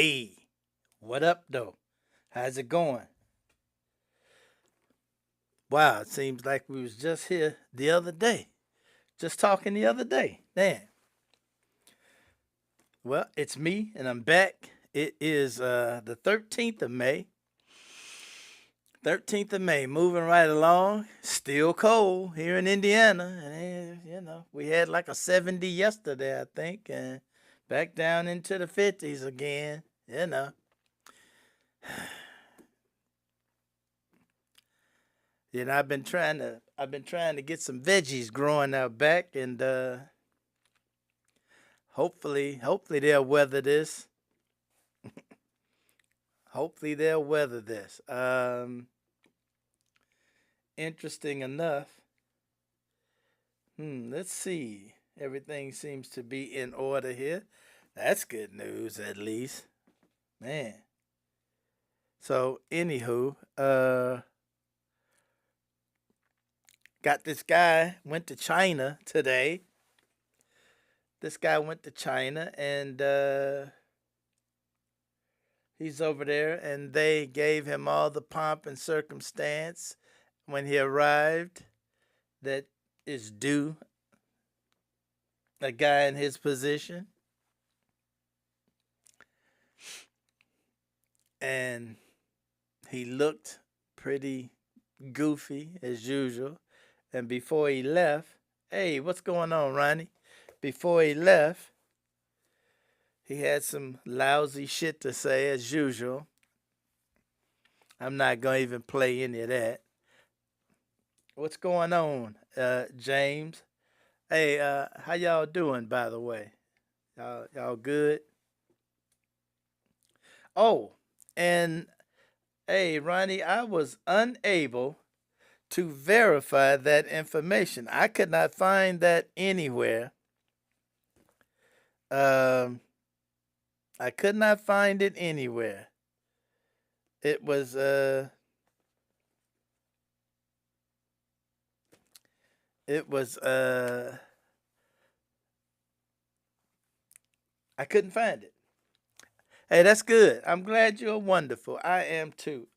Hey, what up, though? How's it going? Wow, it seems like we was just here the other day. Just talking the other day. Man. Well, it's me and I'm back. It is the 13th of May. 13th of May, moving right along. Still cold here in Indiana. And we had like a 70 yesterday, I think, and back down into the 50s again, you know. I've been trying to get some veggies growing out back, and hopefully they'll weather this. Hopefully they'll weather this. Interesting enough. Let's see. Everything seems to be in order here. That's good news, at least. Man. So anywho, got this guy went to China today. This guy went to China, and he's over there, and they gave him all the pomp and circumstance when he arrived that is due a guy in his position. And he looked pretty goofy as usual. And before he left, hey, what's going on, Ronnie? Before he left, he had some lousy shit to say as usual. I'm not going to even play any of that. What's going on, James? Hey, how y'all doing, by the way? Y'all good? Oh, and hey, Ronnie, I was unable to verify that information. I could not find that anywhere. Um, I could not find it anywhere. It was it was I couldn't find it. Hey, that's good. I'm glad you're wonderful. I am too.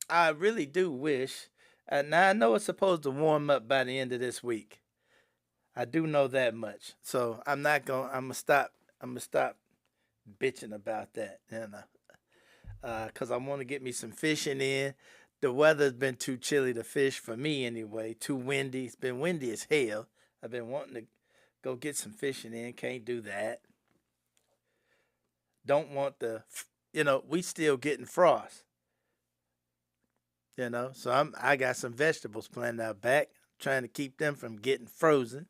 I really do wish. Now I know it's supposed to warm up by the end of this week. I do know that much. So I'm not going. I'm gonna stop. I'm gonna stop bitching about that. Cause I want to get me some fishing in. The weather's been too chilly to fish for me anyway. Too windy. It's been windy as hell. I've been wanting to go get some fishing in. Can't do that. Don't want the. We still getting frost. So I got some vegetables planted out back, trying to keep them from getting frozen.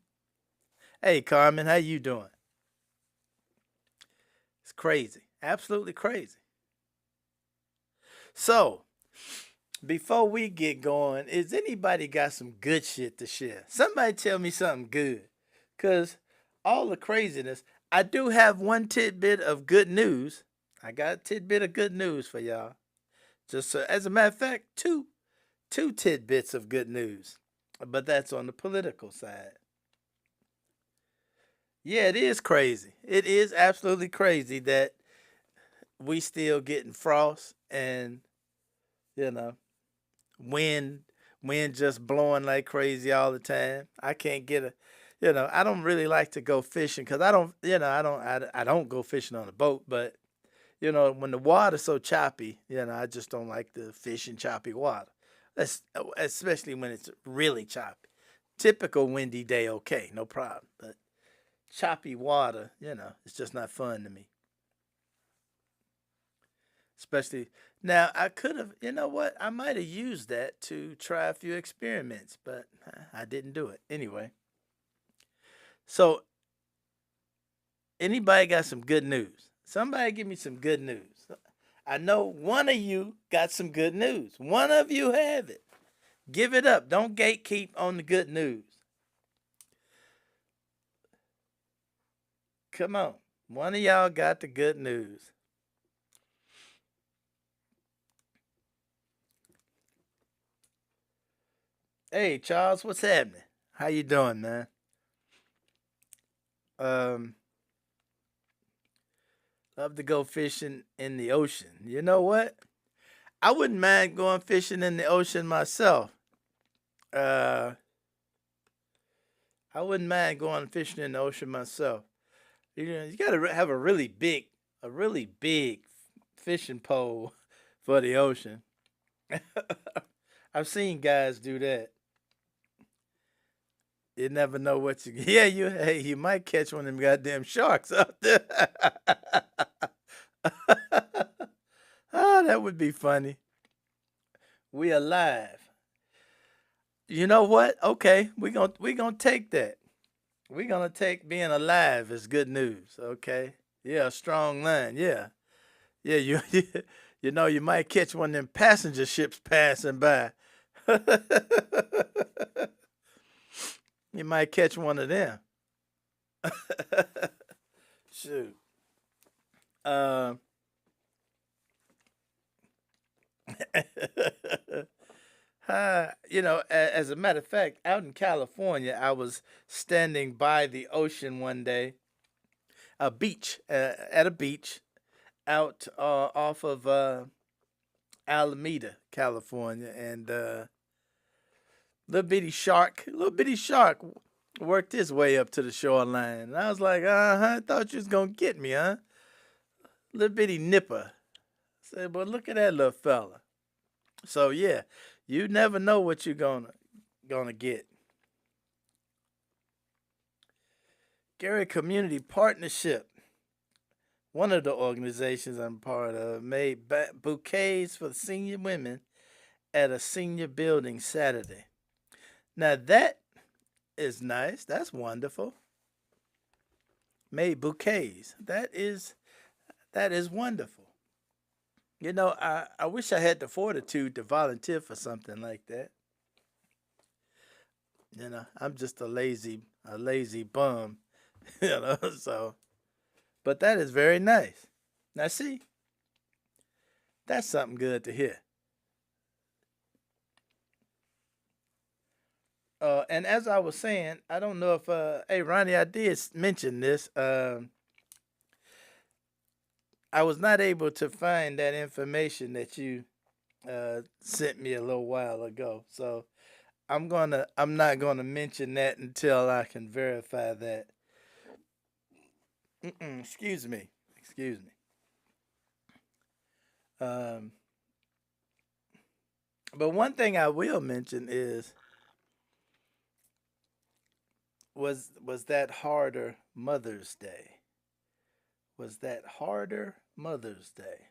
Hey Carmen, how you doing? It's crazy, absolutely crazy. So before we get going, is anybody got some good shit to share? Somebody tell me something good, cause all the craziness. I do have one tidbit of good news. I got a tidbit of good news for y'all. Just so, as a matter of fact, two tidbits of good news, but that's on the political side. Yeah, it is crazy. It is absolutely crazy that we still getting frost and you know wind, wind just blowing like crazy all the time. I can't get a, I don't really like to go fishing because I don't, I don't go fishing on a boat, but when the water's so choppy, I just don't like to fish in choppy water. That's especially when it's really choppy. Typical windy day, okay, no problem. But choppy water, it's just not fun to me. Especially now, I could have, you know what? I might have used that to try a few experiments, but I didn't do it anyway. So, anybody got some good news? Somebody give me some good news. I know one of you got some good news. One of you have it. Give it up. Don't gatekeep on the good news. Come on. One of y'all got the good news. Hey, Charles, what's happening? How you doing, man? Um, love to go fishing in the ocean. You know what? I wouldn't mind going fishing in the ocean myself. Uh, I wouldn't mind going fishing in the ocean myself. You got to have a really big fishing pole for the ocean. I've seen guys do that. You never know what you. Yeah, you might catch one of them goddamn sharks out there. Oh, that would be funny. We alive. You know what? Okay, we gonna take that. We're gonna take being alive as good news. Okay. Yeah, a strong line. Yeah. Yeah, you know you might catch one of them passenger ships passing by. You might catch one of them. Shoot. Uh, as a matter of fact, out in California, I was standing by the ocean one day, a beach, at a beach out off of Alameda, California, and little bitty shark worked his way up to the shoreline. And I was like, I thought you was gonna get me, huh? Little bitty nipper. I said, but look at that little fella. So yeah, you never know what you're gonna get. Gary Community Partnership, one of the organizations I'm part of, made bouquets for senior women at a senior building Saturday. Now that is nice. That's wonderful. Made bouquets. That is wonderful. I wish I had the fortitude to volunteer for something like that. I'm just a lazy bum, so but that is very nice. Now see, that's something good to hear. And as I was saying, I don't know if hey Ronnie, I did mention this. I was not able to find that information that you sent me a little while ago. So I'm not gonna mention that until I can verify that. Excuse me. Excuse me. Um, but one thing I will mention is was that harder Mother's Day? Was that harder Mother's Day?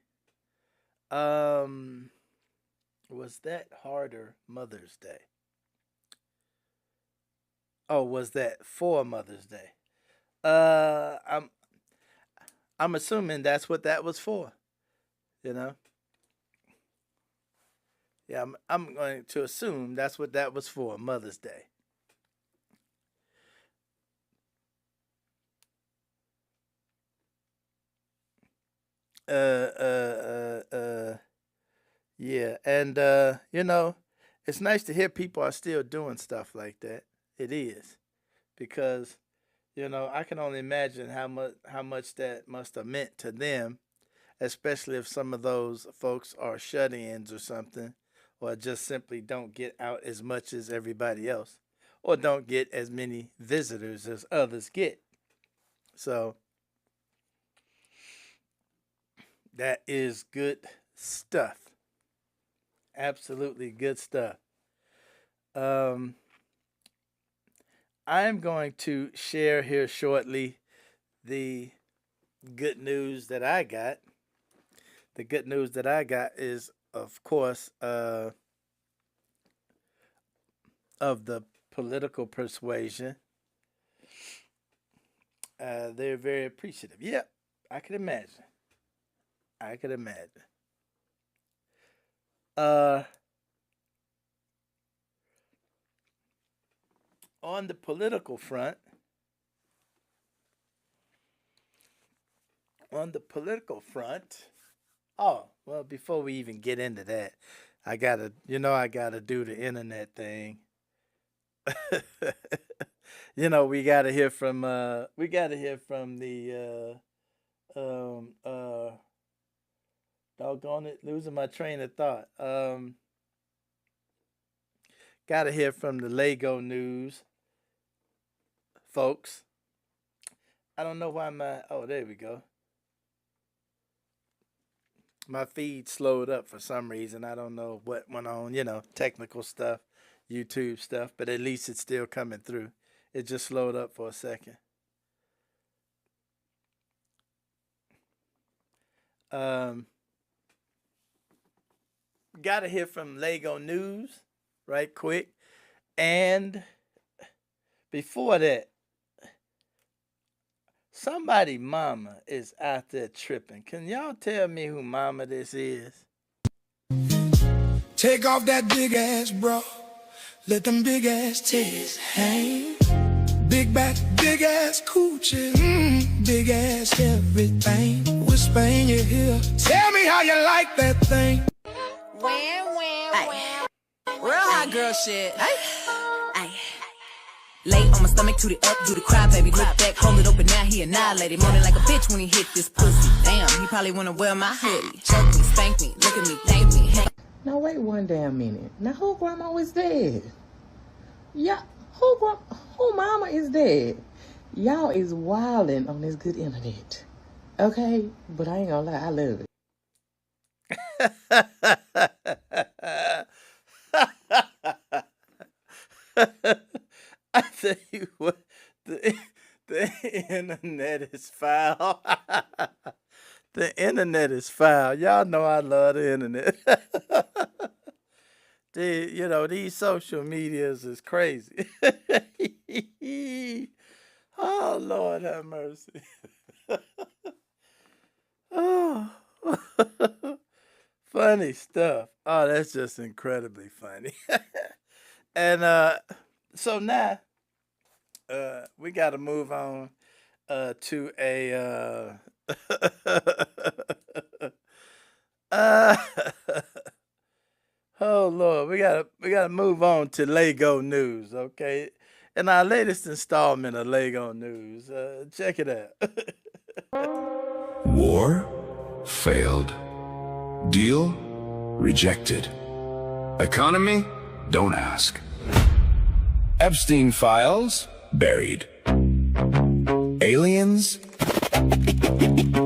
Um, was that harder Mother's Day? Oh, was that for Mother's Day? Uh, I'm I'm assuming that's what that was for. You know, yeah, I'm going to assume that's what that was for, Mother's Day. Yeah, and it's nice to hear people are still doing stuff like that. It is because I can only imagine how much that must have meant to them, especially if some of those folks are shut-ins or something, or just simply don't get out as much as everybody else, or don't get as many visitors as others get. So that is good stuff. Absolutely good stuff. Um, I'm going to share here shortly the good news that I got. The good news that I got is, of course, of the political persuasion. They're very appreciative. Yep, I can imagine. I can imagine. Uh, on the political front, on the political front, oh, well, before we even get into that, I gotta do the internet thing. we gotta hear from the doggone it, losing my train of thought. Gotta hear from the Lego news, folks. I don't know why there we go. My feed slowed up for some reason. I don't know what went on, technical stuff, YouTube stuff, but at least it's still coming through. It just slowed up for a second. Gotta hear from Lego news right quick. And before that, somebody mama is out there tripping. Can y'all tell me who mama this is? Take off that big ass bra, let them big ass titties hang. Big back, big ass coochie, big ass everything. Whisper in your ear, tell me how you like that thing. Real hot girl shit. Lay on my stomach, toot it up, do the cry, baby. Look back, hold it open, now he annihilated. Moaning like a bitch when he hit this pussy. Damn, he probably wanna wear my hoodie. Choke me, spank me, look at me, thank me. Hey. Now wait one damn minute. Now who grandma is dead? Yeah, who mama is dead? Y'all is wildin' on this good internet. Okay? But I ain't gonna lie, I love it. I tell you what, the internet is foul. The internet is foul. Y'all know I love the internet. These social medias is crazy. Oh, Lord have mercy. Oh, funny stuff. Oh, that's just incredibly funny. And so now we got to move on to a oh Lord, we gotta move on to Lego news, okay? In our latest installment of Lego news, check it out. War failed. Deal rejected. Economy? Don't ask. Epstein files buried. Aliens?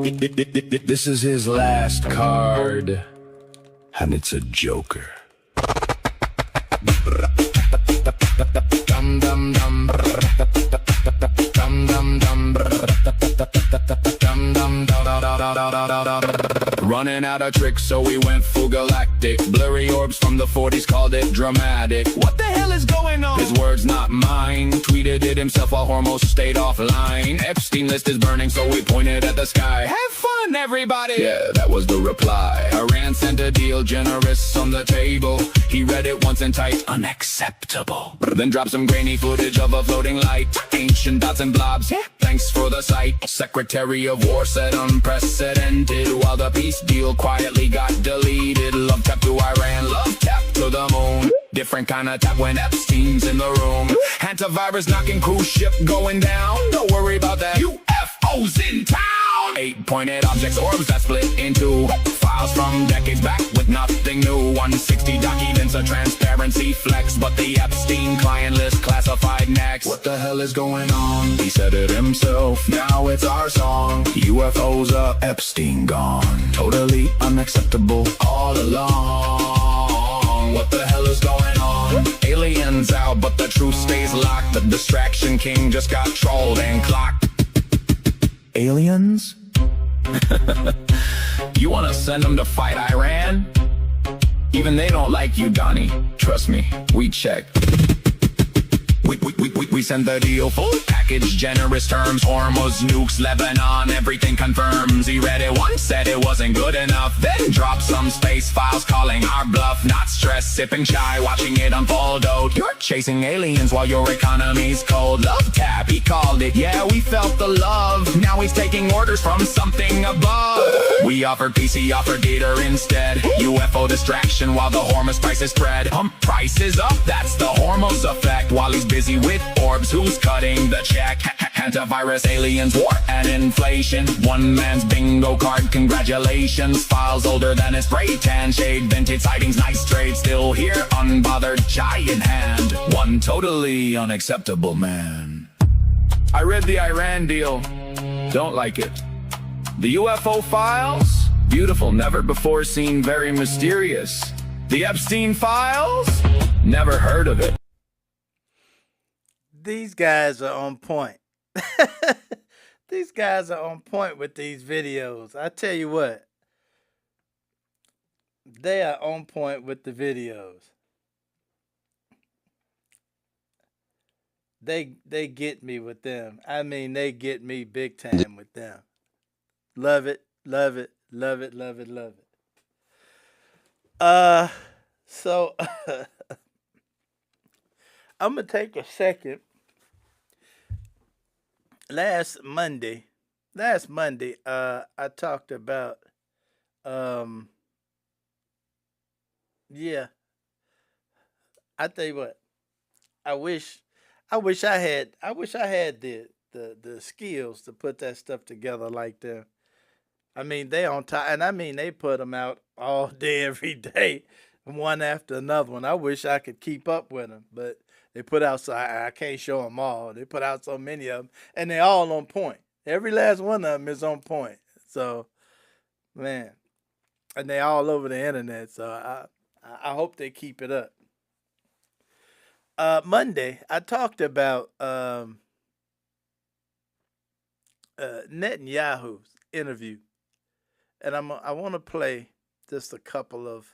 This is his last card, and it's a joker. Dum dum dum. Dum dum dum. Dum dum dum. Running out of tricks, so we went full galactic. Blurry orbs from the 40s called it dramatic. What the hell is going on? His words, not mine. Tweeted it himself while Hormuz stayed offline. Epstein list is burning, so we pointed at the sky. Have fun, everybody! Yeah, that was the reply. Iran sent a deal generous on the table. He read it once and typed, unacceptable. Then dropped some grainy footage of a floating light. Ancient dots and blobs, yeah, thanks for the sight. Secretary of War said unprecedented, while the peace deal quietly got deleted. Love tap to Iran, love tap to the moon. Different kind of tap when Epstein's in the room. Antivirus knocking, cruise ship going down. Don't worry about that, UFOs in town. 8-pointed objects, orbs that split in two. Files from decades back with nothing new. 160 documents, a transparency flex. But the Epstein client list classified next. What the hell is going on? He said it himself, now it's our song. UFOs are Epstein gone. Totally unacceptable all along. What the hell is going on? Aliens out, but the truth stays locked. The distraction king just got trolled and clocked. Aliens? You wanna send them to fight Iran? Even they don't like you, Donnie. Trust me, we checked. We send the deal full package, generous terms. Hormuz, nukes, Lebanon, everything confirms. He read it once, said it wasn't good enough, then dropped some space files calling our bluff. Not stressed, sipping chai, watching it unfold. Oh, you're chasing aliens while your economy's cold. Love tap, he called it, yeah, we felt the love. Now he's taking orders from something above. We offered peace, he offered gator instead. UFO distraction while the Hormuz prices spread. Prices up, that's the Hormuz effect. While he's busy busy with orbs. Who's cutting the check? Antivirus, aliens, war, and inflation. One man's bingo card, congratulations. Files older than his spray tan shade. Vintage sightings, nice trade. Still here, unbothered, giant hand. One totally unacceptable man. I read the Iran deal. Don't like it. The UFO files? Beautiful, never before seen, very mysterious. The Epstein files? Never heard of it. These guys are on point. These guys are on point with these videos. I tell you what, they are on point with the videos. They get me with them. I mean, they get me big time with them. Love it, love it, love it, love it, love it. So I'm gonna take a second. Last Monday, I talked about, yeah. I tell you what, I wish I had the skills to put that stuff together like them. I mean, they on top, and I mean they put them out all day, every day, one after another one. I wish I could keep up with them, but they put out, so I can't show them all. They put out so many of them, and they all on point. Every last one of them is on point. So, man, and they all over the internet. So I hope they keep it up. Monday, I talked about Netanyahu's interview, and I want to play just a couple of.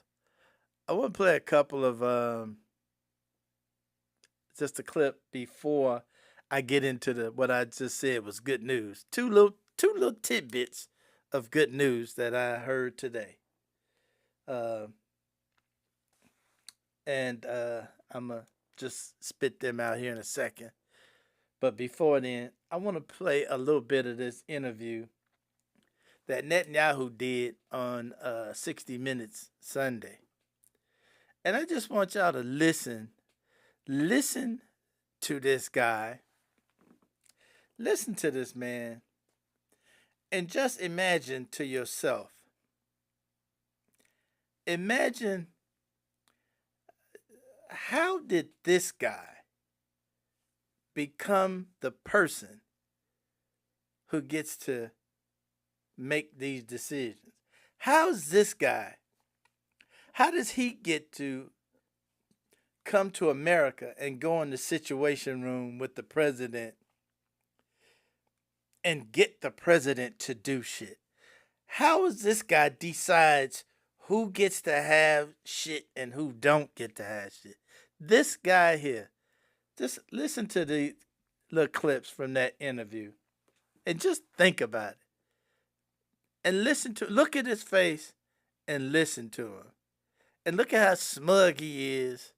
I want to play a couple of just a clip before I get into what I just said was good news. Two little tidbits of good news that I heard today. And I'm going to just spit them out here in a second. But before then, I want to play a little bit of this interview that Netanyahu did on 60 Minutes Sunday. And I just want y'all to listen to this guy. Listen to this man. And just imagine to yourself. Imagine, how did this guy become the person who gets to make these decisions? How's this guy? How does he get to come to America and go in the Situation Room with the president and get the president to do shit? How is this guy decides who gets to have shit and who don't get to have shit? This guy here, just listen to the little clips from that interview and just think about it. And look at his face and listen to him. And look at how smug he is.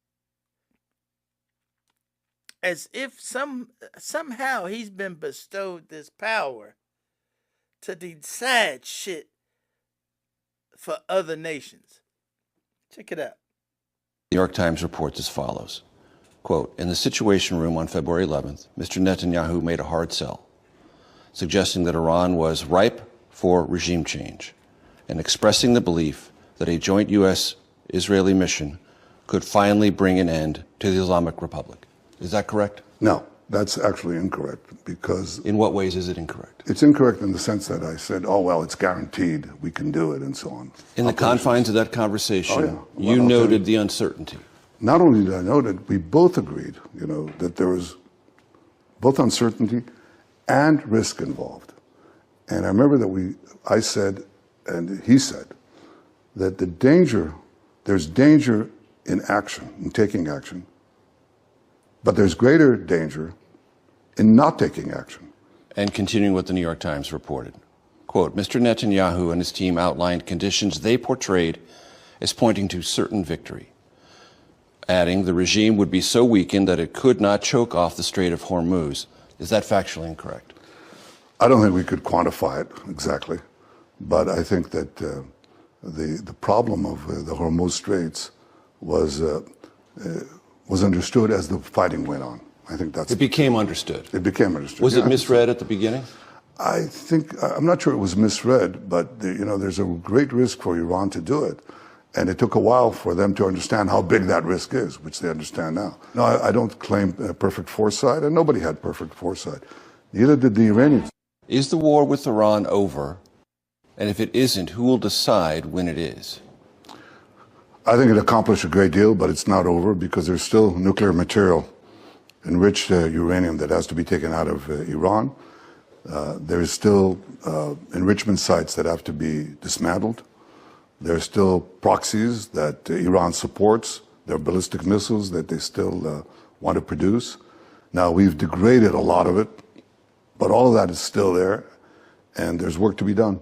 As if somehow he's been bestowed this power to decide shit for other nations. Check it out. The New York Times reports as follows. Quote, in the Situation Room on February 11th, Mr. Netanyahu made a hard sell, suggesting that Iran was ripe for regime change and expressing the belief that a joint U.S.-Israeli mission could finally bring an end to the Islamic Republic. Is that correct? No, that's actually incorrect because... In what ways is it incorrect? It's incorrect in the sense that I said, oh, well, it's guaranteed, we can do it, and so on. In the confines of that conversation, Well, you noted the uncertainty. Not only did I note it, we both agreed, that there was both uncertainty and risk involved. And I remember that I said, and he said, that there's danger in action, in taking action, but there's greater danger in not taking action. And continuing what the New York Times reported. Quote, Mr. Netanyahu and his team outlined conditions they portrayed as pointing to certain victory, adding the regime would be so weakened that it could not choke off the Strait of Hormuz. Is that factually incorrect? I don't think we could quantify it exactly, but I think that the problem of the Hormuz Straits was understood as the fighting went on. I think that's It became understood. it became understood. Was Yeah, it I think so. misread at the beginning? I think I'm not sure it was misread, but there's a great risk for Iran to do it, and it took a while for them to understand how big that risk is, which they understand now. No, I don't claim perfect foresight, and nobody had perfect foresight. Neither did the Iranians. Is the war with Iran over? And if it isn't, who will decide when it is? I think it accomplished a great deal, but it's not over because there's still nuclear material, enriched uranium that has to be taken out of Iran. There is still enrichment sites that have to be dismantled. There are still proxies that Iran supports. There are ballistic missiles that they still want to produce. Now, we've degraded a lot of it, but all of that is still there, and there's work to be done.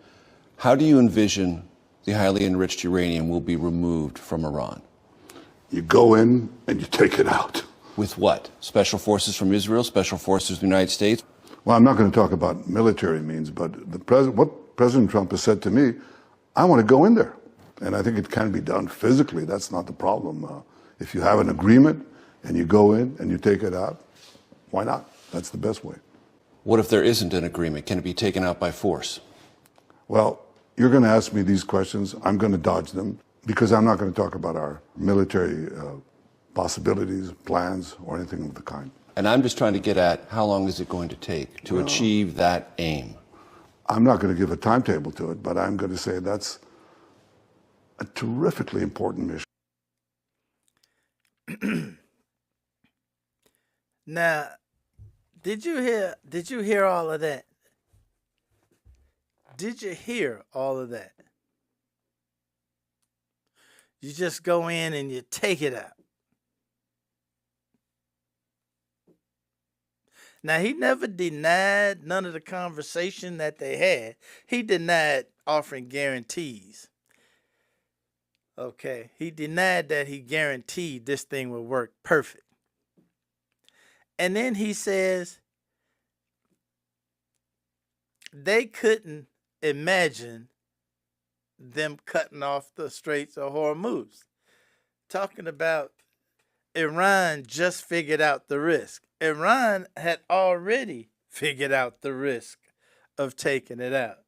How do you envision the highly enriched uranium will be removed from Iran? You go in and you take it out. With what? Special forces from Israel? Special forces from the United States? Well, I'm not going to talk about military means, but what President Trump has said to me, I want to go in there. And I think it can be done physically. That's not the problem. If you have an agreement and you go in and you take it out, why not? That's the best way. What if there isn't an agreement? Can it be taken out by force? Well, you're going to ask me these questions. I'm going to dodge them because I'm not going to talk about our military possibilities, plans, or anything of the kind. And I'm just trying to get at how long is it going to take to achieve that aim? I'm not going to give a timetable to it, but I'm going to say that's a terrifically important mission. Now, did you hear all of that? Did you hear all of that? You just go in and you take it out. Now, he never denied none of the conversation that they had. He denied offering guarantees. Okay. He denied that he guaranteed this thing would work perfect. And then he says they couldn't imagine them cutting off the Straits of Hormuz. Talking about Iran just figured out the risk. Iran had already figured out the risk of taking it out.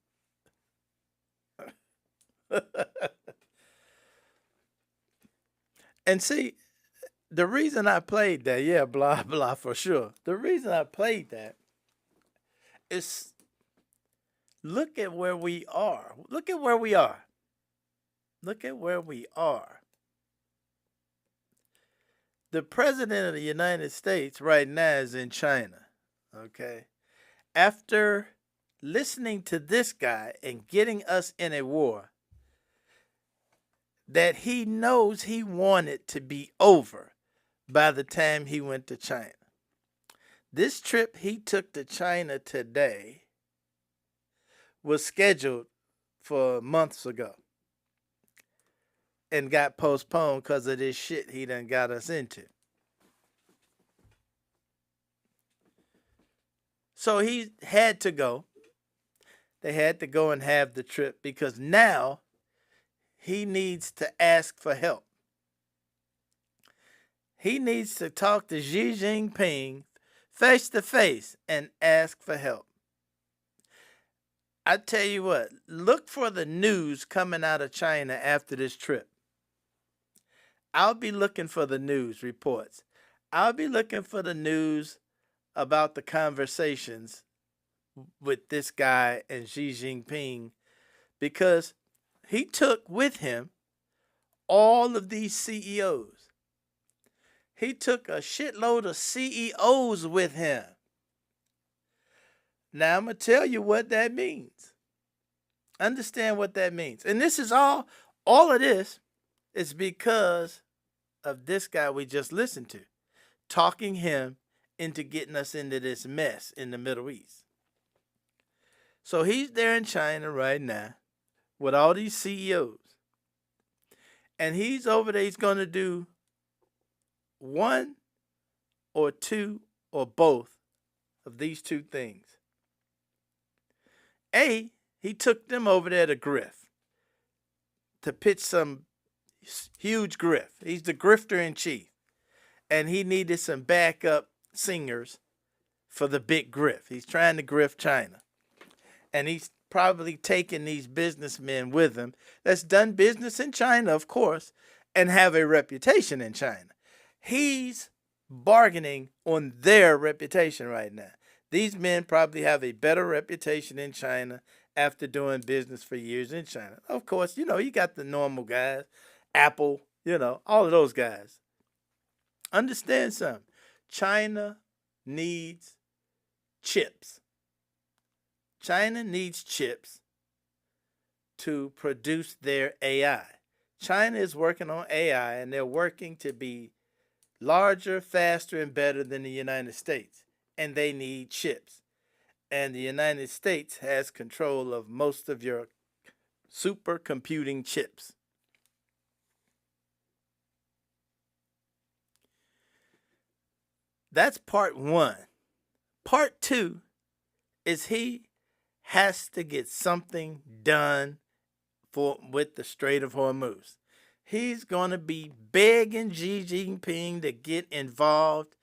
And see, the reason I played that, yeah, blah, blah, for sure. The reason I played that is look at where we are. Look at where we are. Look at where we are. The president of the United States right now is in China, okay? After listening to this guy and getting us in a war that he knows he wanted to be over by the time he went to China. This trip he took to China today was scheduled for months ago and got postponed because of this shit he done got us into. So he had to go. They had to go and have the trip because now he needs to ask for help. He needs to talk to Xi Jinping face to face and ask for help. I tell you what, look for the news coming out of China after this trip. I'll be looking for the news reports. I'll be looking for the news about the conversations with this guy and Xi Jinping because he took with him all of these CEOs. He took a shitload of CEOs with him. Now, I'm going to tell you what that means. Understand what that means. And this is all of this is because of this guy we just listened to, talking him into getting us into this mess in the Middle East. So he's there in China right now with all these CEOs. And he's over there, he's going to do one or two or both of these two things. A, he took them over there to grift, to pitch some huge grift. He's the grifter in chief. And he needed some backup singers for the big grift. He's trying to grift China. And he's probably taking these businessmen with him that's done business in China, of course, and have a reputation in China. He's bargaining on their reputation right now. These men probably have a better reputation in China after doing business for years in China. Of course, you got the normal guys, Apple, all of those guys. Understand something. China needs chips. China needs chips to produce their AI. China is working on AI, and they're working to be larger, faster, and better than the United States. And they need chips. And the United States has control of most of your supercomputing chips. That's part one. Part two is he has to get something done with the Strait of Hormuz. He's going to be begging Xi Jinping to get involved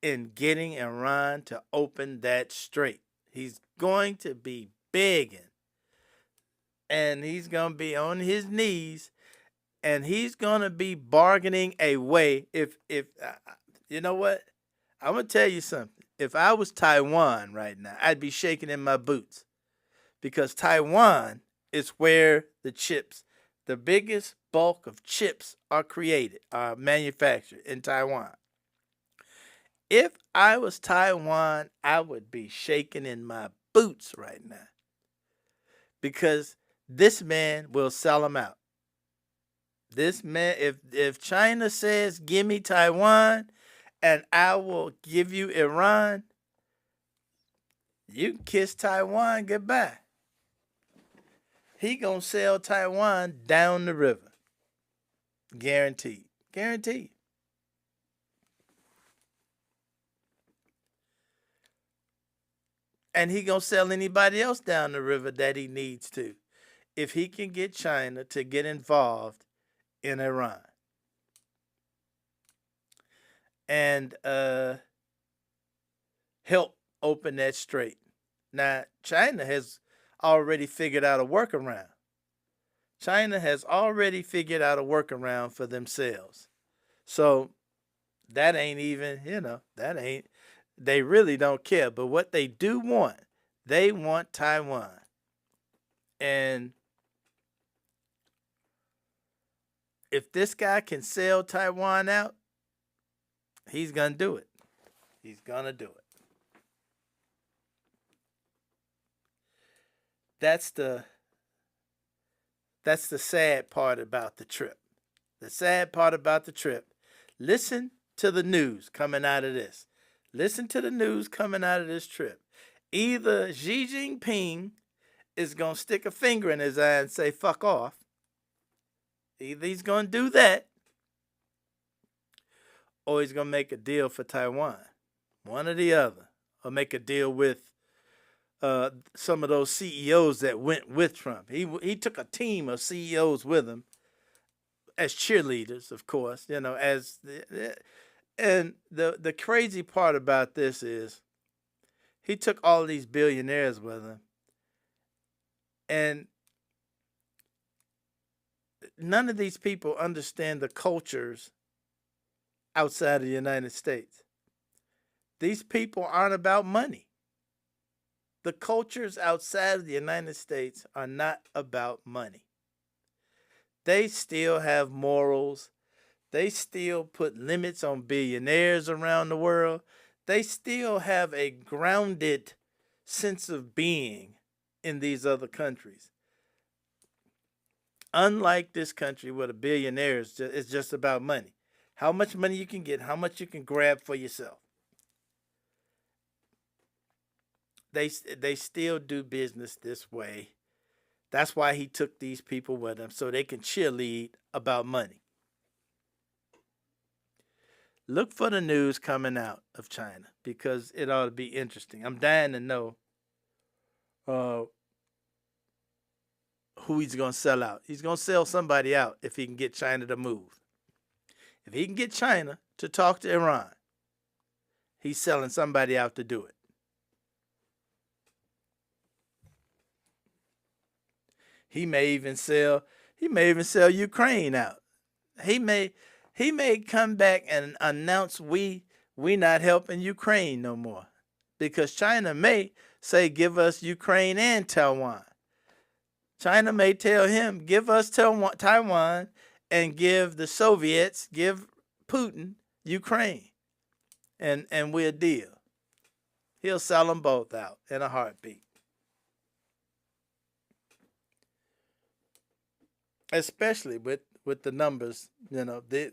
in getting Iran to open that strait. He's going to be begging. And he's going to be on his knees. And he's going to be bargaining away. If you know what? I'm going to tell you something. If I was Taiwan right now, I'd be shaking in my boots. Because Taiwan is where the chips, the biggest bulk of chips are created, are manufactured in Taiwan. If I was Taiwan, I would be shaking in my boots right now. Because this man will sell them out. This man, if China says, give me Taiwan and I will give you Iran, you can kiss Taiwan goodbye. He gonna sell Taiwan down the river. Guaranteed. Guaranteed. And he gonna sell anybody else down the river that he needs to, if he can get China to get involved in Iran. And help open that strait. Now, China has already figured out a workaround. China has already figured out a workaround for themselves. So that ain't even, they really don't care. But what they do want, they want Taiwan. And if this guy can sell Taiwan out, he's going to do it. He's going to do it. That's the sad part about the trip. The sad part about the trip. Listen to the news coming out of this. Listen to the news coming out of this trip. Either Xi Jinping is going to stick a finger in his eye and say, fuck off. Either he's going to do that, or he's going to make a deal for Taiwan. One or the other. Or make a deal with some of those CEOs that went with Trump. He took a team of CEOs with him as cheerleaders, of course, and the crazy part about this is he took all of these billionaires with him, and none of these people understand the cultures outside of the United States. These people aren't about money. The cultures outside of the United States are not about money. They still have morals. They still put limits on billionaires around the world. They still have a grounded sense of being in these other countries. Unlike this country where the billionaires is just about money. How much money you can get, how much you can grab for yourself. They still do business this way. That's why he took these people with him, so they can cheerlead about money. Look for the news coming out of China, because it ought to be interesting. I'm dying to know who he's going to sell out. He's going to sell somebody out if he can get China to move. If he can get China to talk to Iran, he's selling somebody out to do it. He may even sell Ukraine out. He may come back and announce we not helping Ukraine no more, because China may say give us Ukraine and Taiwan. China may tell him give us Taiwan and give the Soviets, give Putin Ukraine, and we'll deal. He'll sell them both out in a heartbeat. Especially with the numbers, the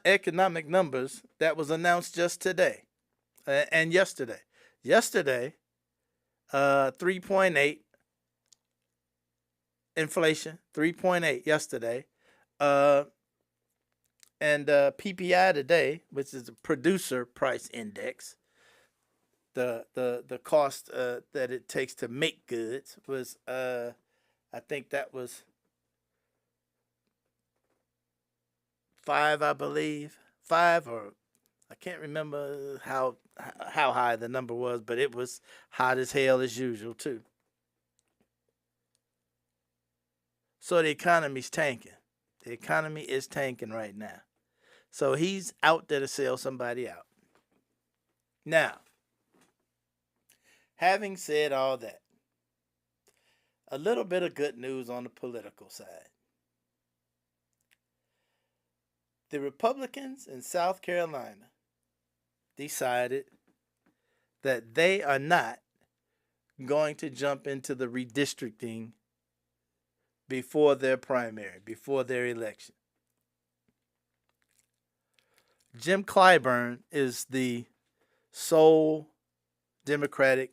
economic numbers that was announced just today and yesterday. Yesterday, 3.8 inflation, 3.8 yesterday, and PPI today, which is the producer price index, the cost that it takes to make goods was I think that was 5, I believe. 5, or I can't remember how high the number was, but it was hot as hell as usual too. So the economy's tanking. The economy is tanking right now. So he's out there to sell somebody out. Now, having said all that, a little bit of good news on the political side. The Republicans in South Carolina decided that they are not going to jump into the redistricting before their primary, before their election. Jim Clyburn is the sole Democratic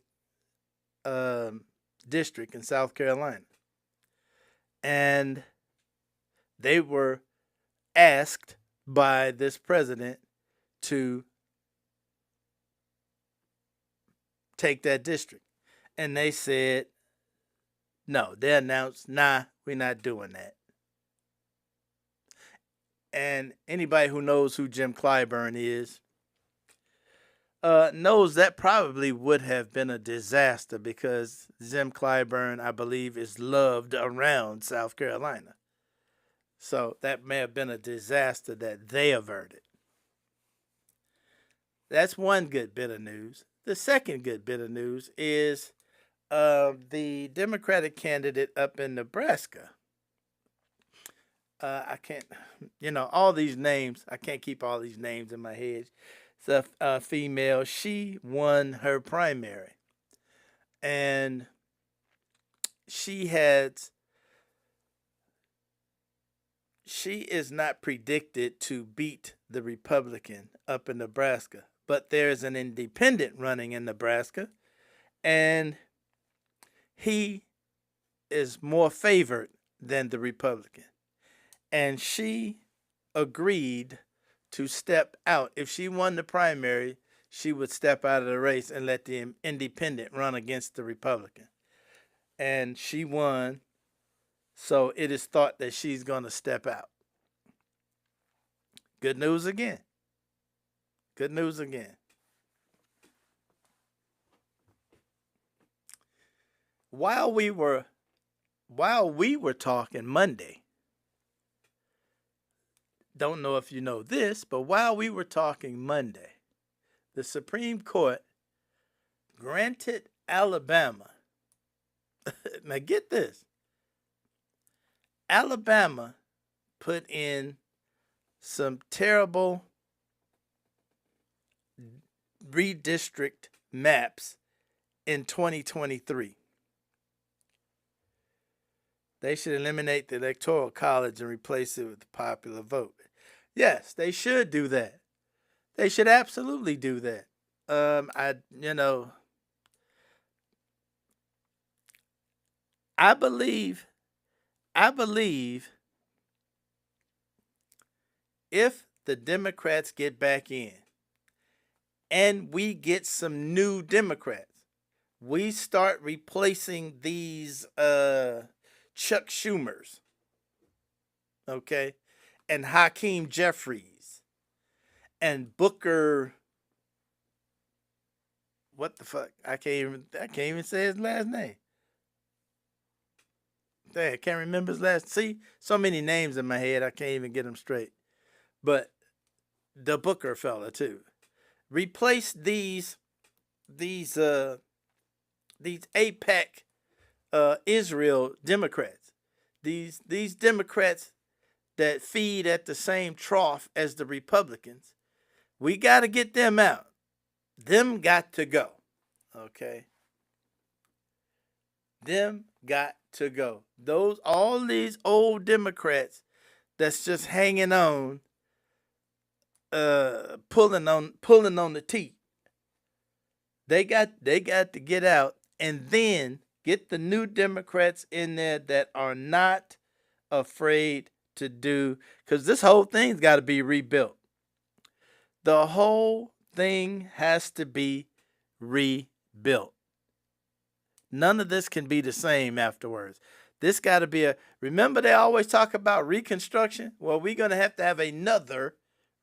district in South Carolina. And they were asked by this president to take that district. And they said, no, they announced, nah, we're not doing that. And anybody who knows who Jim Clyburn is knows that probably would have been a disaster, because Jim Clyburn, I believe, is loved around South Carolina. So that may have been a disaster that they averted. That's one good bit of news. The second good bit of news is the Democratic candidate up in Nebraska. I can't, all these names, I can't keep all these names in my head. It's a female. She won her primary. And she is not predicted to beat the Republican up in Nebraska. But there's an independent running in Nebraska, and he is more favored than the Republican. And she agreed to step out. If she won the primary, she would step out of the race and let the independent run against the Republican. And she won, so it is thought that she's going to step out. Good news again. Good news again. While we were talking Monday, don't know if you know this, but while we were talking Monday, the Supreme Court granted Alabama, now get this, Alabama put in some terrible redistrict maps in 2023. They should eliminate the Electoral College and replace it with the popular vote. Yes, they should do that. They should absolutely do that. I believe if the Democrats get back in and we get some new Democrats, we start replacing these Chuck Schumers, okay, and Hakeem Jeffries, and Booker. What the fuck? I can't even say his last name. Dang, I can't remember his last. See, so many names in my head, I can't even get them straight. But the Booker fella too, replaced these APEC Israel Democrats. These Democrats that feed at the same trough as the Republicans. We got to get them out. Them got to go. Okay. Them got to go. All these old Democrats that's just hanging on, pulling on the teeth. They got to get out, and then get the new Democrats in there that are not afraid to do, because this whole thing's got to be rebuilt. The whole thing has to be rebuilt. None of this can be the same afterwards. This got to be remember they always talk about reconstruction? Well, we're going to have another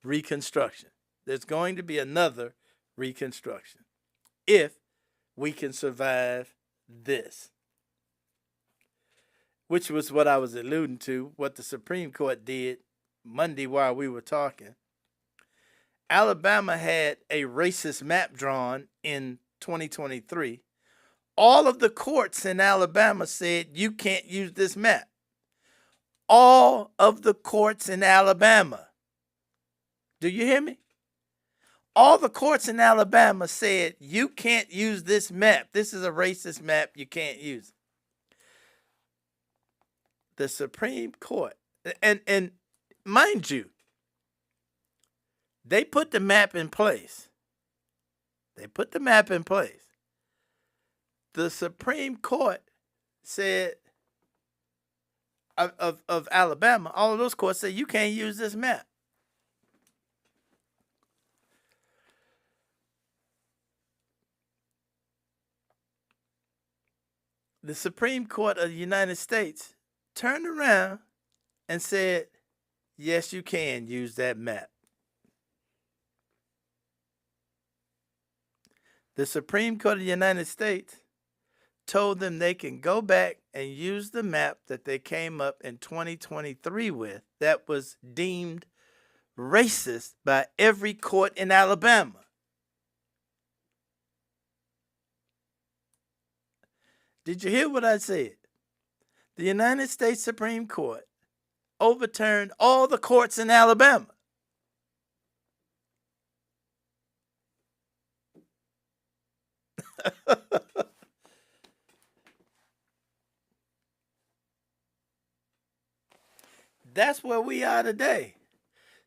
reconstruction. There's going to be another reconstruction if we can survive this. Which was what I was alluding to, what the Supreme Court did Monday while we were talking. Alabama had a racist map drawn in 2023. All of the courts in Alabama said you can't use this map. All of the courts in Alabama. Do you hear me? All the courts in Alabama said you can't use this map. This is a racist map. You can't use it. The Supreme Court, and mind you, they put the map in place. They put the map in place. The Supreme Court said of Alabama, all of those courts said you can't use this map. The Supreme Court of the United States turned around and said, yes, you can use that map. The Supreme Court of the United States told them they can go back and use the map that they came up in 2023 with that was deemed racist by every court in Alabama. Did you hear what I said? The United States Supreme Court overturned all the courts in Alabama. That's where we are today.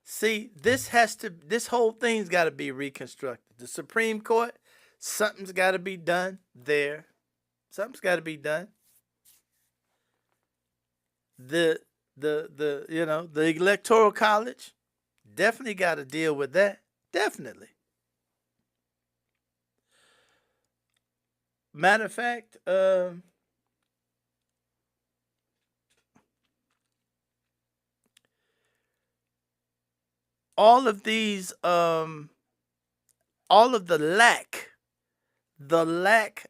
See, this whole thing's got to be reconstructed. The Supreme Court, something's got to be done there. Something's got to be done. The Electoral College, definitely got to deal with that. Definitely. Matter of fact, all of these, all of the lack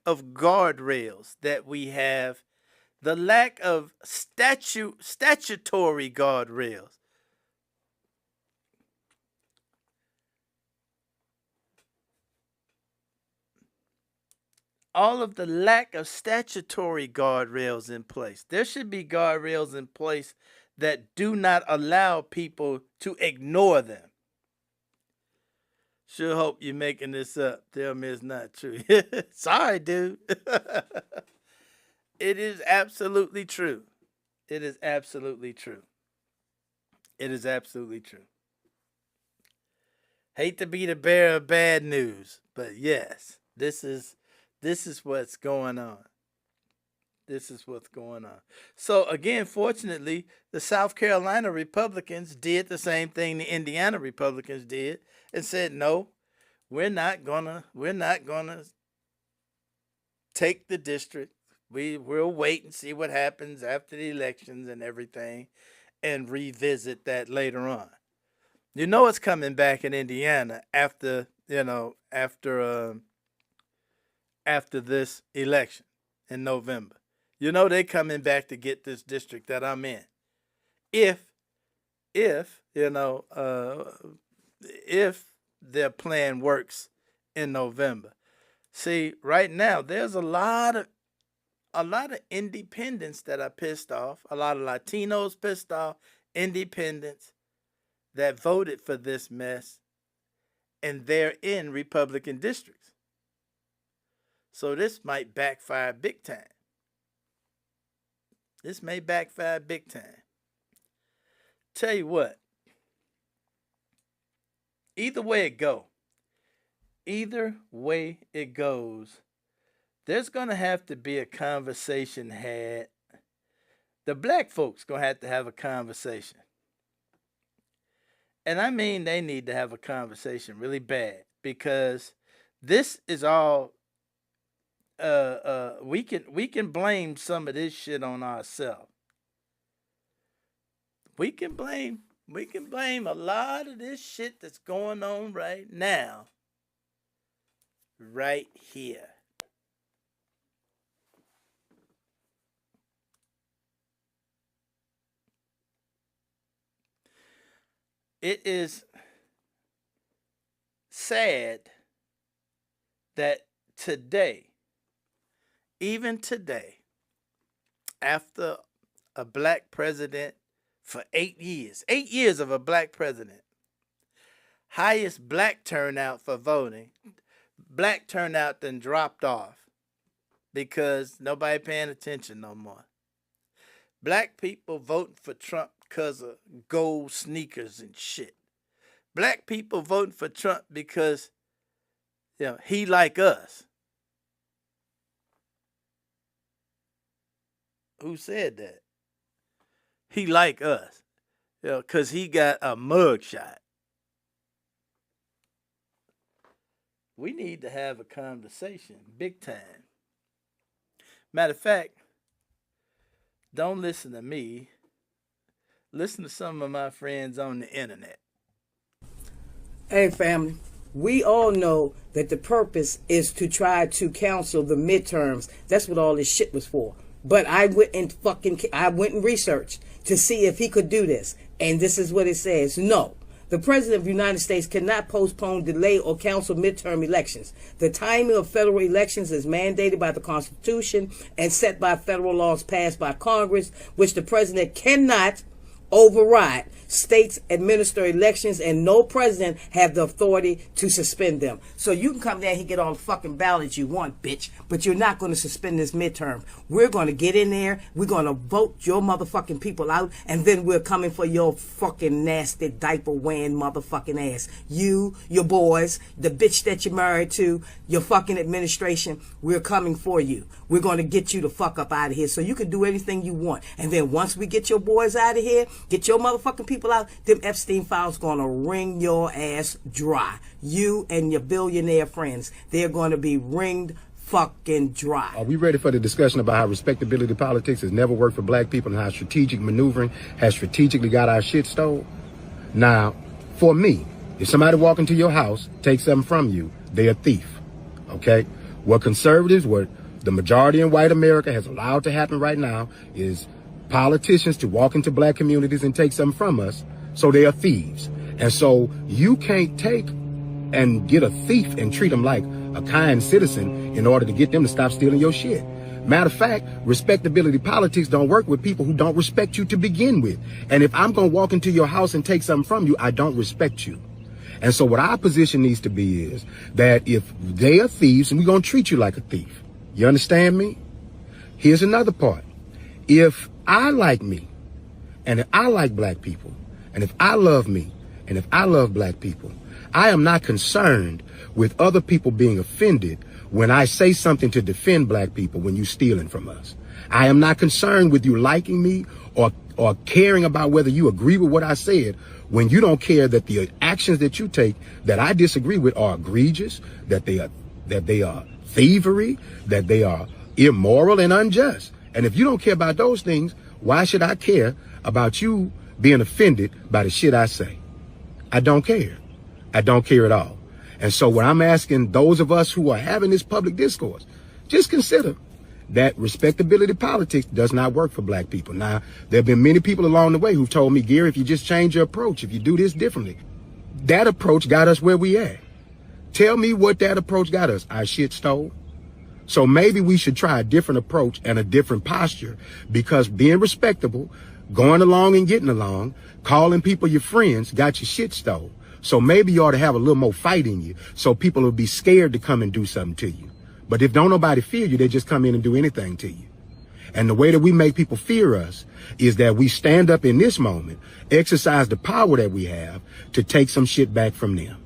of guardrails that we have, the lack of statutory guardrails. All of the lack of statutory guardrails in place. There should be guardrails in place that do not allow people to ignore them. Sure hope you're making this up. Tell me it's not true. Sorry, dude. It is absolutely true. It is absolutely true. It is absolutely true. Hate to be the bearer of bad news, but yes, this is what's going on. This is what's going on. So again, fortunately, the South Carolina Republicans did the same thing the Indiana Republicans did and said, no, we're not gonna take the district. We'll wait and see what happens after the elections and everything and revisit that later on. You know it's coming back in Indiana after, after this election in November. You know they coming back to get this district that I'm in. If their plan works in November. See, right now there's a lot of independents that are pissed off, a lot of Latinos pissed off, independents that voted for this mess, and they're in Republican districts. So this might backfire big time. This may backfire big time. Tell you what, either way it goes, there's going to have to be a conversation had. The black folks going to have a conversation. And I mean they need to have a conversation really bad, because this is all we can blame some of this shit on ourselves. We can blame a lot of this shit that's going on right now right here. It is sad that today, even today, after a black president for 8 years of a black president, highest black turnout for voting, black turnout then dropped off because nobody paying attention no more. Black people voting for Trump because of gold sneakers and shit. Black people voting for Trump because, he like us. Who said that? He like us. Because he got a mugshot. We need to have a conversation, big time. Matter of fact, don't listen to me. Listen to some of my friends on the internet. Hey, family. We all know that the purpose is to try to cancel the midterms. That's what all this shit was for. But I went and researched to see if he could do this. And this is what it says. No. The President of the United States cannot postpone, delay, or cancel midterm elections. The timing of federal elections is mandated by the Constitution and set by federal laws passed by Congress, which the President cannot override. States administer elections, and no president have the authority to suspend them. So you can come down here and get all the fucking ballots you want, bitch, but you're not going to suspend this midterm. We're going to get in there, we're going to vote your motherfucking people out, and then we're coming for your fucking nasty diaper wearing motherfucking ass. You, your boys, the bitch that you're married to, your fucking administration, we're coming for you. We're going to get you the fuck up out of here so you can do anything you want. And then once we get your boys out of here, get your motherfucking people out, them Epstein files gonna wring your ass dry. You and your billionaire friends, they're gonna be wringed fucking dry. Are we ready for the discussion about how respectability politics has never worked for black people and how strategic maneuvering has strategically got our shit stole? Now, for me, if somebody walk into your house, take something from you, they're a thief. Okay? What conservatives, what the majority in white America has allowed to happen right now is politicians to walk into black communities and take something from us, so they are thieves. And so you can't take and get a thief and treat them like a kind citizen in order to get them to stop stealing your shit. Matter of fact, respectability politics don't work with people who don't respect you to begin with. And if I'm going to walk into your house and take something from you, I don't respect you. And so what our position needs to be is that if they are thieves, and we're going to treat you like a thief. You understand me? Here's another part. If I like me, and if I like black people, and if I love me, and if I love black people, I am not concerned with other people being offended when I say something to defend black people when you stealing from us. I am not concerned with you liking me or caring about whether you agree with what I said when you don't care that the actions that you take that I disagree with are egregious, that they are thievery, that they are immoral and unjust. And if you don't care about those things, why should I care about you being offended by the shit I say? I don't care. I don't care at all. And so what I'm asking those of us who are having this public discourse, just consider that respectability politics does not work for black people. Now, there have been many people along the way who've told me, Gary, if you just change your approach, if you do this differently, that approach got us where we at. Tell me what that approach got us. Our shit stole. So maybe we should try a different approach and a different posture, because being respectable, going along and getting along, calling people your friends got your shit stole. So maybe you ought to have a little more fight in you so people will be scared to come and do something to you. But if don't nobody fear you, they just come in and do anything to you. And the way that we make people fear us is that we stand up in this moment, exercise the power that we have to take some shit back from them.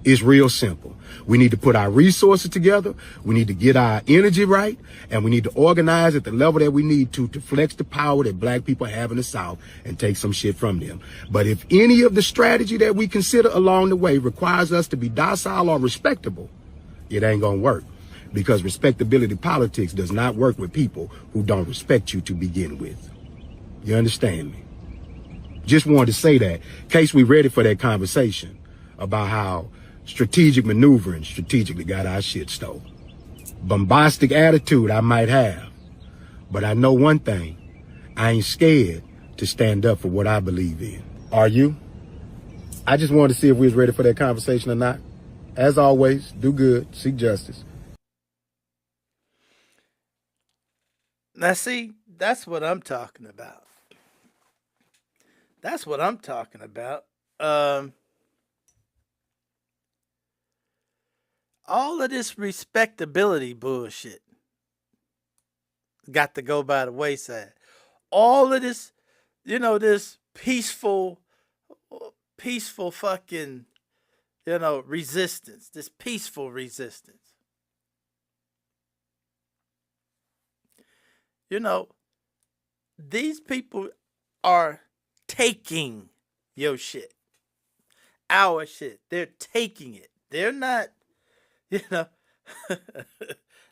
It's real simple. We need to put our resources together. We need to get our energy right. And we need to organize at the level that we need to flex the power that black people have in the South and take some shit from them. But if any of the strategy that we consider along the way requires us to be docile or respectable, it ain't gonna work. Because respectability politics does not work with people who don't respect you to begin with. You understand me? Just wanted to say that in case we're ready for that conversation about how strategic maneuvering strategically got our shit stole. Bombastic attitude I might have, but I know one thing. I ain't scared to stand up for what I believe in. Are you? I just wanted to see if we was ready for that conversation or not. As always, do good, seek justice. Now, see, that's what I'm talking about. That's what I'm talking about. All of this respectability bullshit got to go by the wayside. All of this, this peaceful fucking, resistance, this peaceful resistance. These people are taking your shit, our shit. They're taking it. They're not,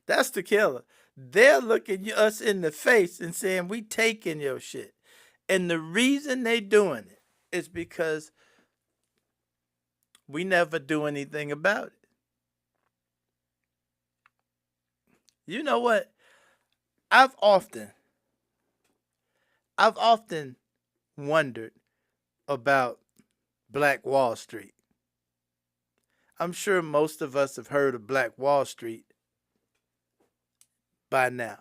that's the killer. They're looking us in the face and saying, we taking your shit. And the reason they doing it is because we never do anything about it. You know what? I've often wondered about Black Wall Street. I'm sure most of us have heard of Black Wall Street by now.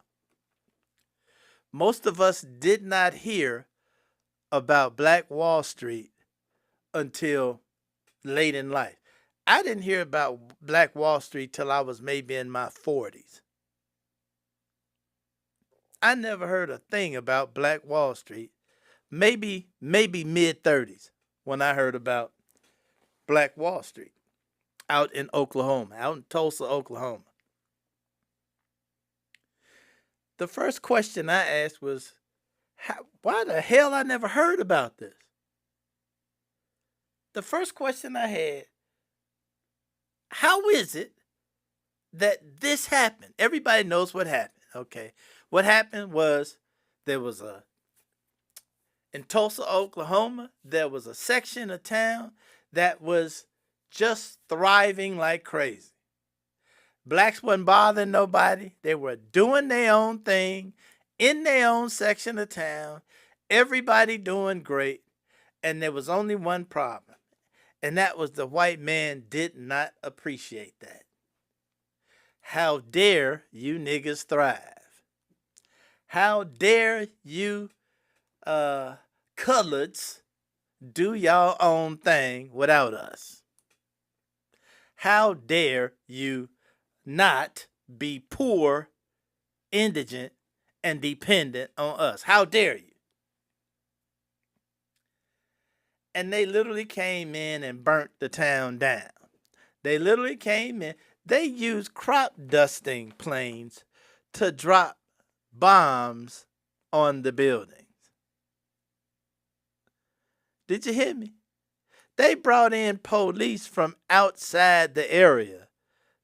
Most of us did not hear about Black Wall Street until late in life. I didn't hear about Black Wall Street till I was maybe in my 40s. I never heard a thing about Black Wall Street. Maybe mid-30s when I heard about Black Wall Street out in Oklahoma, out in Tulsa, Oklahoma. The first question I asked was, why the hell I never heard about this? The first question I had, how is it that this happened? Everybody knows what happened, okay? What happened was in Tulsa, Oklahoma, there was a section of town that was just thriving like crazy. Blacks wasn't bothering nobody. They were doing their own thing in their own section of town. Everybody doing great. And there was only one problem. And that was the white man did not appreciate that. How dare you niggas thrive? How dare you coloreds do y'all own thing without us? How dare you not be poor, indigent, and dependent on us? How dare you? And they literally came in and burnt the town down. They literally came in. They used crop dusting planes to drop bombs on the buildings. Did you hear me? They brought in police from outside the area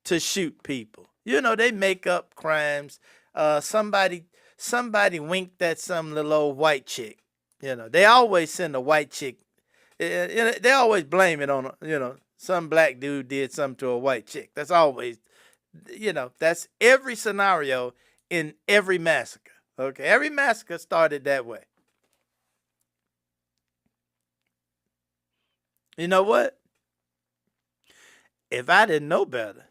to shoot people. They make up crimes. Somebody winked at some little old white chick. They always send a white chick. They always blame it on, some black dude did something to a white chick. That's always, that's every scenario in every massacre. Okay, every massacre started that way. You know what? If I didn't know better,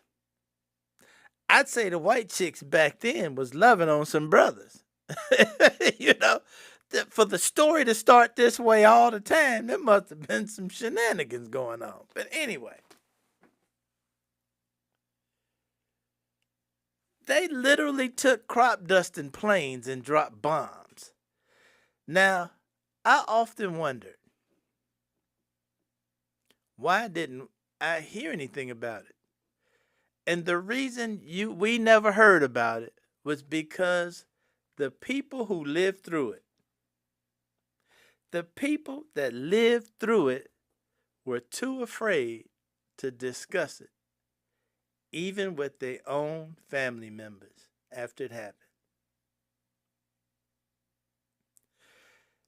I'd say the white chicks back then was loving on some brothers. For the story to start this way all the time, there must have been some shenanigans going on. But anyway, they literally took crop dusting planes and dropped bombs. Now, I often wondered, why didn't I hear anything about it? And the reason we never heard about it was because the people who lived through it, the people that lived through it were too afraid to discuss it, even with their own family members after it happened.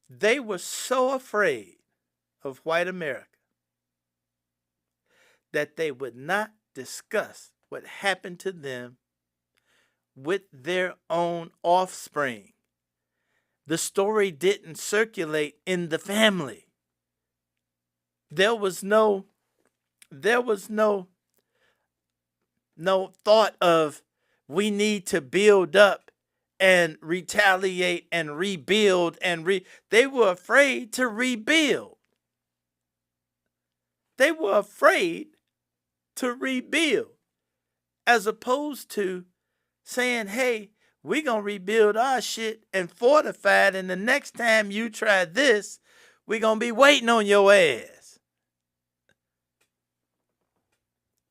They were so afraid of white America that they would not discuss what happened to them with their own offspring. The story didn't circulate in the family. There was no thought of, we need to build up and retaliate and rebuild they were afraid to rebuild. They were afraid to rebuild, as opposed to saying, hey, we're going to rebuild our shit and fortify it, and the next time you try this, we're going to be waiting on your ass.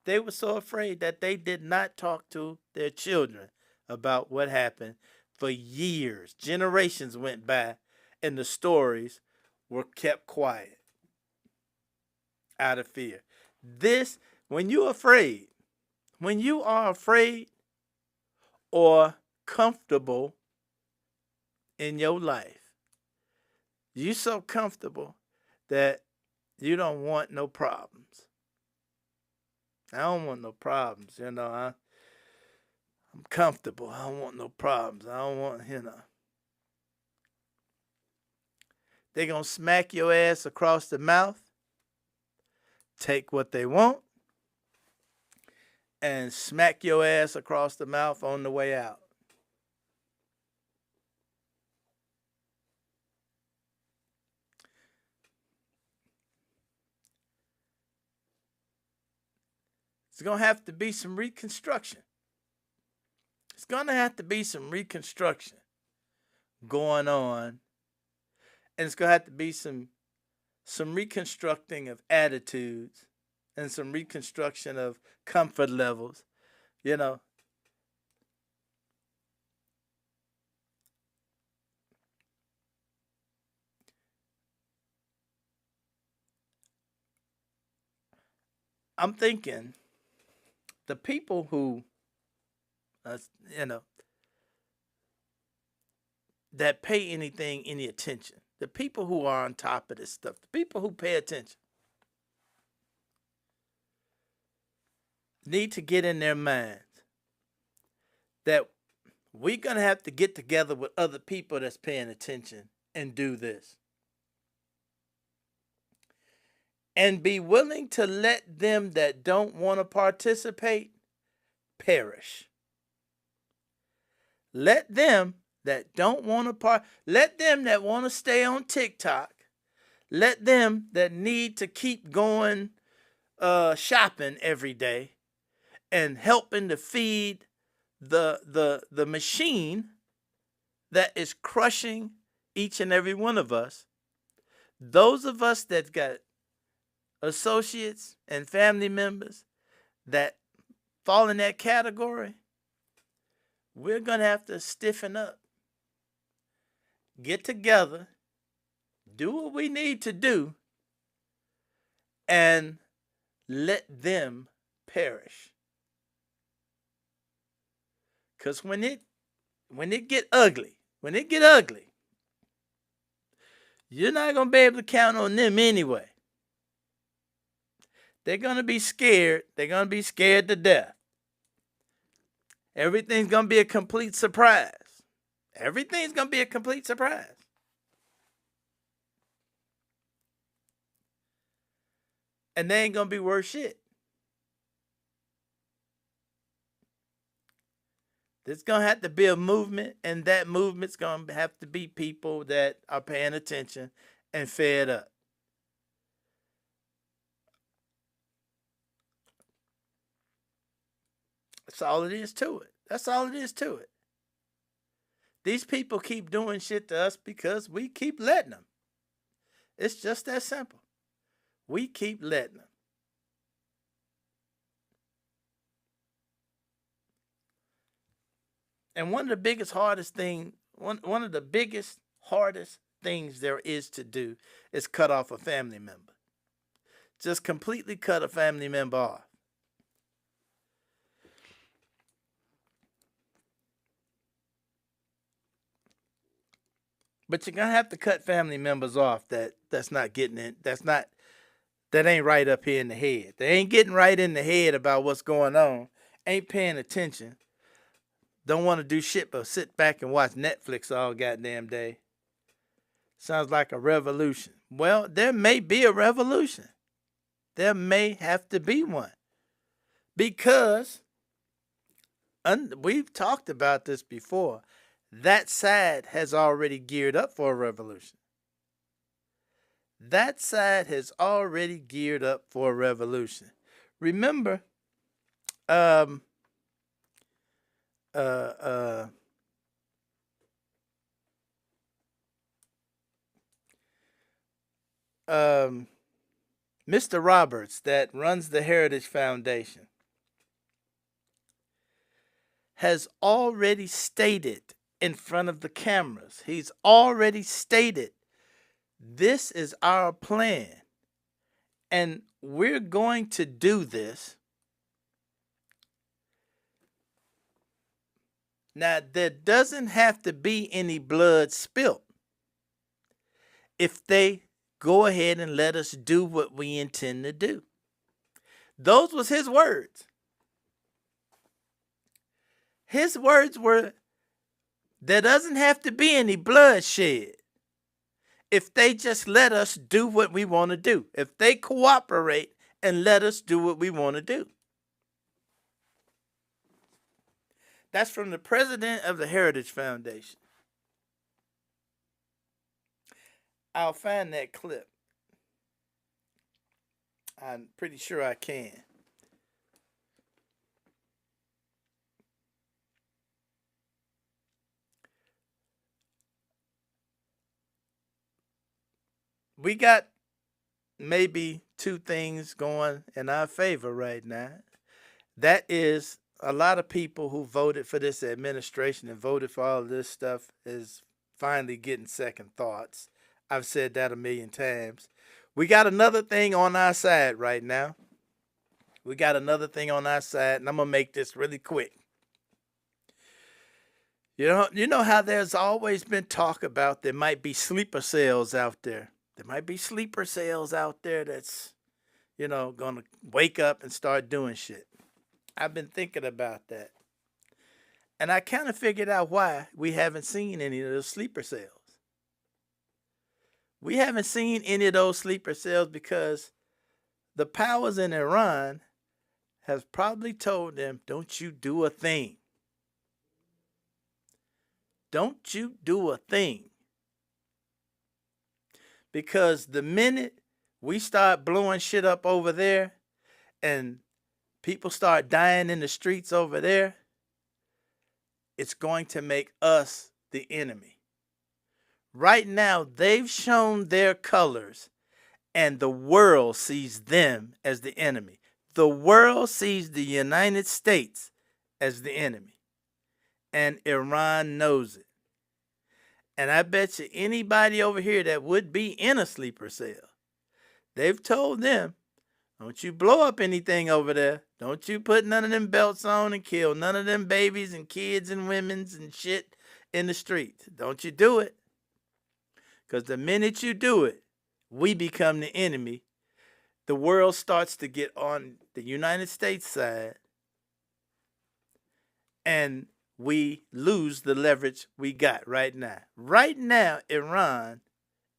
They were so afraid that they did not talk to their children about what happened for years. Generations went by, and the stories were kept quiet out of fear. When you are afraid or comfortable in your life, you so comfortable that you don't want no problems. I don't want no problems, I'm comfortable. I don't want no problems. I don't want, They're going to smack your ass across the mouth, take what they want, and smack your ass across the mouth on the way out. It's going to have to be some reconstruction. It's going to have to be some reconstruction going on. And it's going to have to be some reconstructing of attitudes and some reconstruction of comfort levels. I'm thinking the people who, that pay any attention, the people who are on top of this stuff, the people who pay attention, need to get in their minds that we're going to have to get together with other people that's paying attention and do this. And be willing to let them that don't want to participate perish. Let them that don't want to let them that want to stay on TikTok, let them that need to keep going shopping every day and helping to feed the machine that is crushing each and every one of us. Those of us that got associates and family members that fall in that category, we're going to have to stiffen up, get together, do what we need to do, and let them perish. Because when it get ugly, you're not going to be able to count on them anyway. They're going to be scared. They're going to be scared to death. Everything's going to be a complete surprise. Everything's going to be a complete surprise. And they ain't going to be worth shit. There's going to have to be a movement, and that movement's going to have to be people that are paying attention and fed up. That's all it is to it. That's all it is to it. These people keep doing shit to us because we keep letting them. It's just that simple. We keep letting them. And one of the biggest, hardest things there is to do is cut off a family member. Just completely cut a family member off. But you're gonna have to cut family members off that's not getting in, that ain't right up here in the head. They ain't getting right in the head about what's going on, ain't paying attention, don't want to do shit but sit back and watch Netflix all goddamn day. Sounds like a revolution. Well, there may be a revolution. There may have to be one. Because we've talked about this before. That side has already geared up for a revolution. That side has already geared up for a revolution. Remember, Mr. Roberts, that runs the Heritage Foundation, has already stated in front of the cameras, he's already stated, this is our plan, and we're going to do this. Now, there doesn't have to be any blood spilt if they go ahead and let us do what we intend to do. Those was his words. His words were, there doesn't have to be any bloodshed if they just let us do what we want to do. If they cooperate and let us do what we want to do. That's from the president of the Heritage Foundation. I'll find that clip. I'm pretty sure I can. We got maybe two things going in our favor right now. That is, a lot of people who voted for this administration and voted for all of this stuff is finally getting second thoughts. I've said that a million times. We got another thing on our side right now. We got another thing on our side, and I'm going to make this really quick. You know how there's always been talk about there might be sleeper cells out there. There might be sleeper cells out there that's, going to wake up and start doing shit. I've been thinking about that. And I kind of figured out why we haven't seen any of those sleeper cells. We haven't seen any of those sleeper cells because the powers in Iran have probably told them, don't you do a thing. Don't you do a thing. Because the minute we start blowing shit up over there and people start dying in the streets over there, it's going to make us the enemy. Right now, they've shown their colors, and the world sees them as the enemy. The world sees the United States as the enemy, and Iran knows it. And I bet you anybody over here that would be in a sleeper cell, they've told them, don't you blow up anything over there. Don't you put none of them belts on and kill none of them babies and kids and women's and shit in the streets. Don't you do it. Because the minute you do it, we become the enemy. the world starts to get on the United States side and we lose the leverage we got right now. Right now, Iran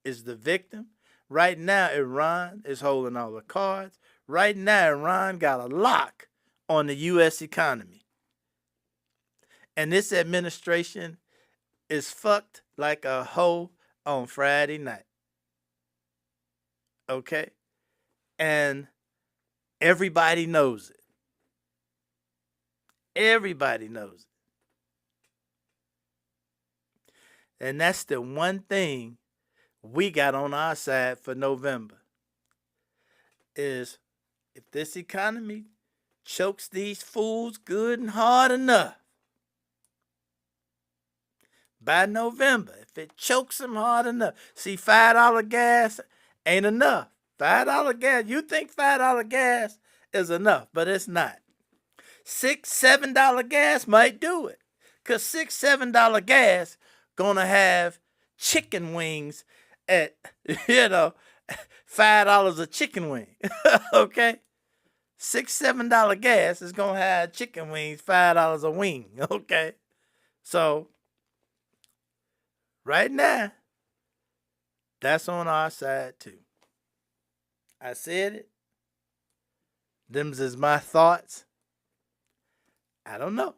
is the victim. Right now, Iran is holding all the cards. Right now, Iran got a lock on the U.S. economy. And this administration is fucked like a hoe on Friday night. Okay? And everybody knows it. Everybody knows it. And that's the one thing we got on our side for November is if this economy chokes these fools good and hard enough, by November, if it chokes them hard enough, see, $5 gas ain't enough. $5 gas, you think $5 gas is enough, but it's not. $6, $7 gas might do it. Because $6, $7 gas gonna have chicken wings at, $5 a chicken wing. Okay? $6, $7 gas is gonna have chicken wings, $5 a wing. Okay? So, right now, that's on our side too. I said it. Them's is my thoughts. I don't know.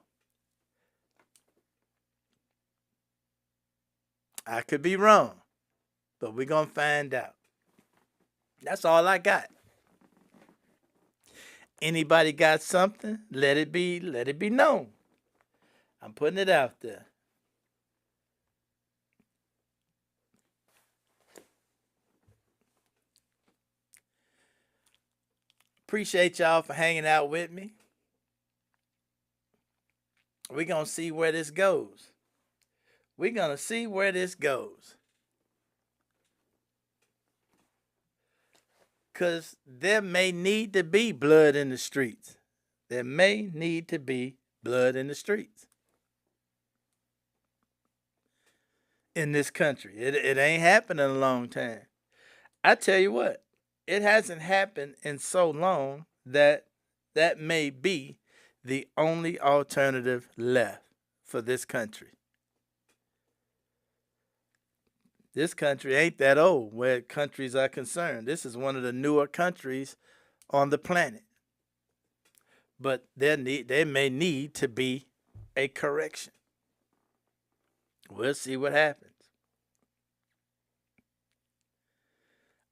I could be wrong, but we're going to find out. That's all I got. Anybody got something? Let it be known. I'm putting it out there. Appreciate y'all for hanging out with me. We're going to see where this goes. We're going to see where this goes. Because there may need to be blood in the streets. There may need to be blood in the streets. In this country. It ain't happened in a long time. I tell you what. It hasn't happened in so long that may be the only alternative left for this country. This country ain't that old where countries are concerned. This is one of the newer countries on the planet. But there may need to be a correction. We'll see what happens.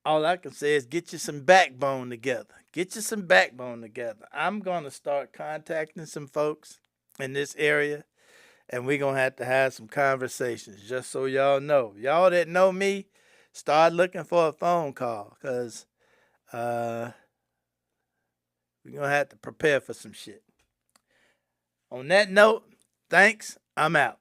All I can say is get you some backbone together. Get you some backbone together. I'm going to start contacting some folks in this area, and we're going to have some conversations, just so y'all know. Y'all that know me, start looking for a phone call, because we're going to have to prepare for some shit. On that note, thanks. I'm out.